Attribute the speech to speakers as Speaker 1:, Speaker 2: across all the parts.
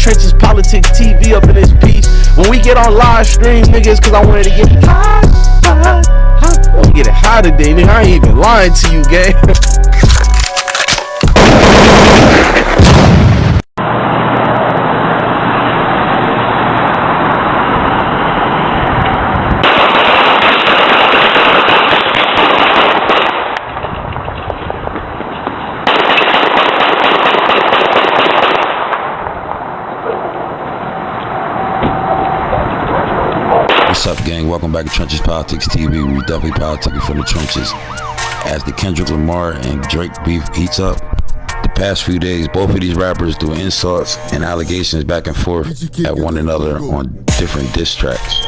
Speaker 1: Trenches Politics TV up in this piece. When we get on live stream, niggas, cause I wanted to get high. I'm gonna get it high today, nigga. I ain't even lying to you, gang.
Speaker 2: What's up, gang? Welcome back to Trenches Politics TV. We definitely politicking from the trenches. As the Kendrick Lamar and Drake beef heats up, the past few days, both of these rappers do insults and allegations back and forth at one another on different diss tracks.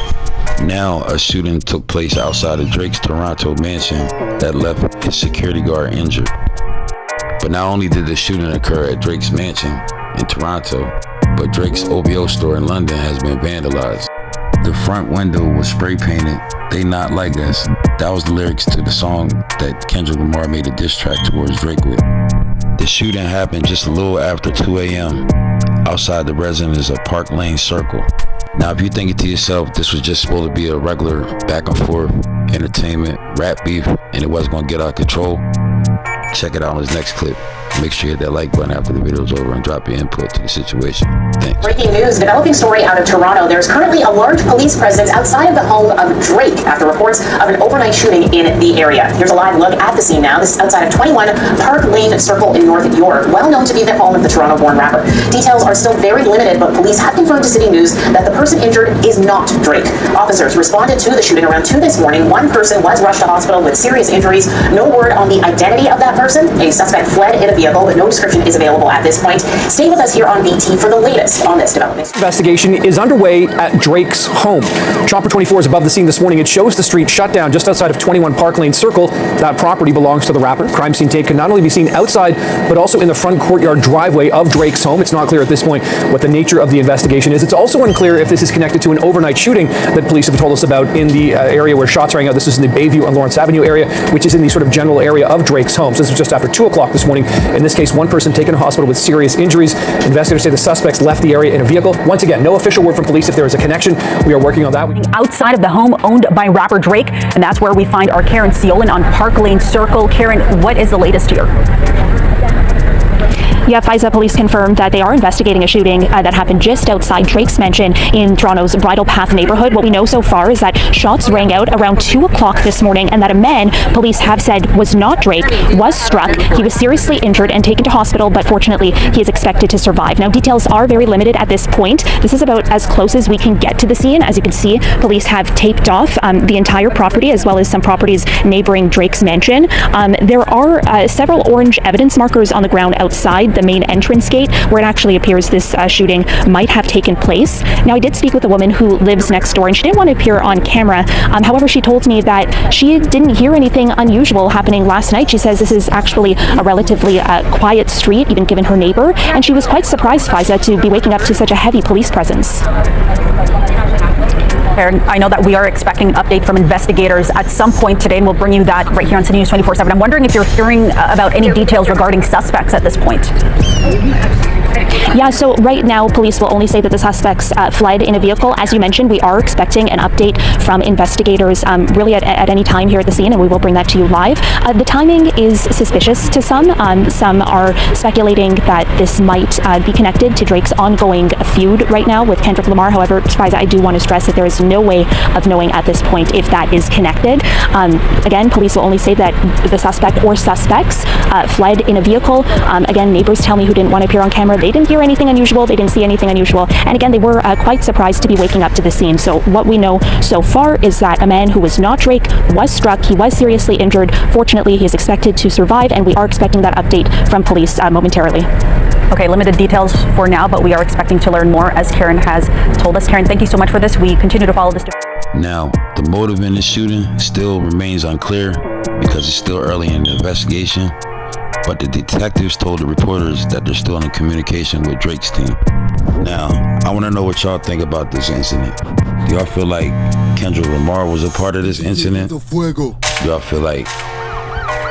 Speaker 2: Now, a shooting took place outside of Drake's Toronto mansion that left his security guard injured. But not only did the shooting occur at Drake's mansion in Toronto, but Drake's OVO store in London has been vandalized. The front window was spray painted, "They Not Like Us." That was the lyrics to the song that Kendrick Lamar made a diss track towards Drake with. The shooting happened just a little after 2 a.m. outside the residence of Park Lane Circle. Now, if you're thinking to yourself, this was just supposed to be a regular back and forth entertainment rap beef and it wasn't gonna get out of control, check it out on this next clip. Make sure you hit that like button after the video's over and drop your input to the situation. Thanks.
Speaker 3: Breaking news, developing story out of Toronto. There's currently a large police presence outside of the home of Drake after reports of an overnight shooting in the area. Here's a live look at the scene now. This is outside of 21 Park Lane Circle in North York, well known to be the home of the Toronto-born rapper. Details are still very limited, but police have confirmed to City News that the person injured is not Drake. Officers responded to the shooting around 2 this morning. One person was rushed to hospital with serious injuries. No word on the identity of that person. A suspect fled in a vehicle, but no description is available at this point. Stay with us here on BT for the latest on this development.
Speaker 4: Investigation is underway at Drake's home. Chopper 24 is above the scene this morning. It shows the street shut down just outside of 21 Park Lane Circle. That property belongs to the rapper. Crime scene tape can not only be seen outside, but also in the front courtyard driveway of Drake's home. It's not clear at this point what the nature of the investigation is. It's also unclear if this is connected to an overnight shooting that police have told us about in the area where shots rang out. This is in the Bayview and Lawrence Avenue area, which is in the sort of general area of Drake's home. So this was just after 2 o'clock this morning. In this case, one person taken to hospital with serious injuries. Investigators say the suspects left the area in a vehicle. Once again, no official word from police if there is a connection. We are working on that.
Speaker 5: Outside of the home owned by rapper Drake, and that's where we find our Karen Seolin on Park Lane Circle. Karen, what is the latest here?
Speaker 6: Yeah, Faiza, police confirmed that they are investigating a shooting that happened just outside Drake's mansion in Toronto's Bridle Path neighborhood. What we know so far is that shots rang out around 2 o'clock this morning and that a man, police have said was not Drake, was struck. He was seriously injured and taken to hospital, but fortunately he is expected to survive. Now, details are very limited at this point. This is about as close as we can get to the scene. As you can see, police have taped off the entire property as well as some properties neighboring Drake's mansion. There are several orange evidence markers on the ground outside the main entrance gate where it actually appears this shooting might have taken place. Now, I did speak with a woman who lives next door and she didn't want to appear on camera. However, she told me that she didn't hear anything unusual happening last night. She says this is actually a relatively quiet street, even given her neighbor, and she was quite surprised, Faiza, to be waking up to such a heavy police presence.
Speaker 5: I know that we are expecting an update from investigators at some point today, and we'll bring you that right here on City News 24/7. I'm wondering if you're hearing about any details regarding suspects at this point.
Speaker 6: Yeah, so right now, police will only say that the suspects fled in a vehicle. As you mentioned, we are expecting an update from investigators really at any time here at the scene, and we will bring that to you live. The timing is suspicious to some. Some are speculating that this might be connected to Drake's ongoing feud right now with Kendrick Lamar. However, Faiza, I do want to stress that there is no way of knowing at this point if that is connected. Again, police will only say that the suspect or suspects fled in a vehicle. Again, neighbors tell me who didn't want to appear on camera, they didn't hear anything unusual, they didn't see anything unusual, and again, they were quite surprised to be waking up to the scene. So what we know so far is that a man who was not Drake was struck. He was seriously injured. Fortunately, he is expected to survive, and we are expecting that update from police momentarily.
Speaker 5: Okay, limited details for now, but we are expecting to learn more, as Karen has told us. Karen, thank you so much for this. We continue to follow this.
Speaker 2: Now, the motive in this shooting still remains unclear because it's still early in the investigation, but the detectives told the reporters that they're still in communication with Drake's team. Now, I want to know what y'all think about this incident. Do y'all feel like Kendrick Lamar was a part of this incident? Do y'all feel like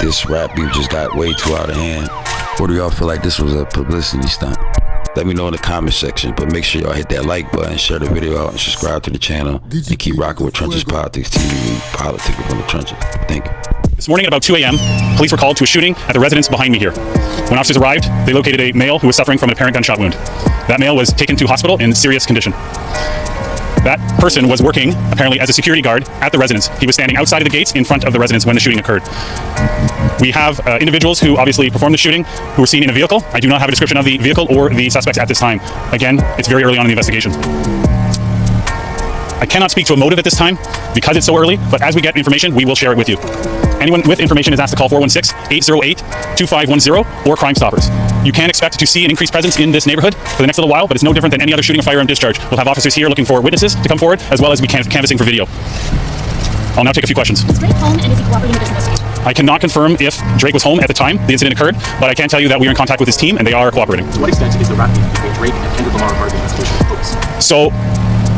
Speaker 2: this rap beef just got way too out of hand? Or do y'all feel like this was a publicity stunt? let me know in the comment section. But make sure y'all hit that like button, share the video out, and subscribe to the channel. And keep rocking with Trenches Politics TV, politicking from the trenches. Thank you.
Speaker 7: This morning at about 2 a.m., police were called to a shooting at the residence behind me here. When officers arrived, they located a male who was suffering from an apparent gunshot wound. That male was taken to hospital in serious condition. That person was working, apparently, as a security guard at the residence. He was standing outside of the gates in front of the residence when the shooting occurred. We have individuals who obviously performed the shooting who were seen in a vehicle. I do not have a description of the vehicle or the suspects at this time. Again, it's very early on in the investigation. I cannot speak to a motive at this time because it's so early, but as we get information, we will share it with you. Anyone with information is asked to call 416-808-2510 or Crime Stoppers. You can expect to see an increased presence in this neighborhood for the next little while, but it's no different than any other shooting or firearm discharge. We'll have officers here looking for witnesses to come forward, as well as we canvassing for video. I'll now take a few questions.
Speaker 8: Is Drake home and is he cooperating with this investigation?
Speaker 7: I cannot confirm if Drake was home at the time the incident occurred, but I can tell you that we are in contact with his team and they are cooperating.
Speaker 9: To what extent is the rap beef between Drake and Kendrick Lamar part of the investigation?
Speaker 7: So,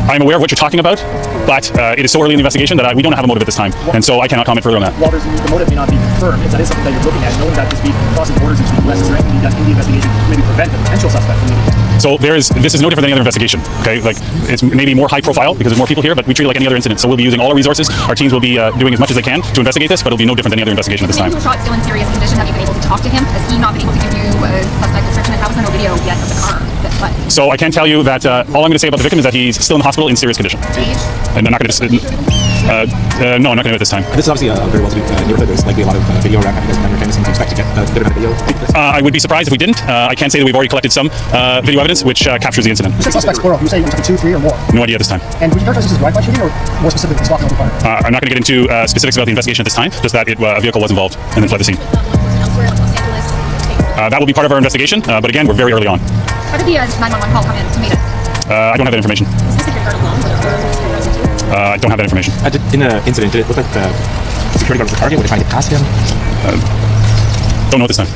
Speaker 7: I'm aware of what you're talking about, but it is so early in the investigation that we don't have a motive at this time, and so I cannot comment further on that.
Speaker 9: While the motive may not be confirmed, if that is something that you're looking at, knowing that this beef crosses borders into the US, is there anything done in the investigation to maybe prevent the potential suspect from leaving?
Speaker 7: So this is no different than any other investigation, okay? Like, it's maybe more high profile because there's more people here, but we treat it like any other incident. So we'll be using all our resources. Our teams will be doing as much as they can to investigate this, but it'll be no different than any other investigation at this time.
Speaker 8: He was shot still in serious condition. Have you been able to talk to him? Has he not been able to give you a suspect description? And how is there no video yet of the car?
Speaker 7: So I can tell you that all I'm going to say about the victim is that he's still in the hospital in serious condition. And I'm not going to no, I'm not going to do it this time.
Speaker 9: This is obviously a very well-to-do neighborhood. There's likely a lot of video around. Have you guys done your canvassing to expect to get a bit of video?
Speaker 7: I would be surprised if we didn't. I can say that we've already collected some video evidence which captures the incident.
Speaker 9: You said suspects plural. You say it was 2, 3, or more?
Speaker 7: No idea at this time.
Speaker 9: And would you characterize this as drive-by shooting or more specifically stalking open fire?
Speaker 7: I'm not going to get into specifics about the investigation at this time, just that a vehicle was involved and then fled the scene. That will be part of our investigation, but again, we're very early on.
Speaker 8: How did the 911 call come in to meet it?
Speaker 7: I don't have that information.
Speaker 8: Was the security guard alone?
Speaker 7: I don't have that information.
Speaker 9: In the incident, did it look like the security guard was the target? Were they trying to get past him?
Speaker 7: Don't know at this time.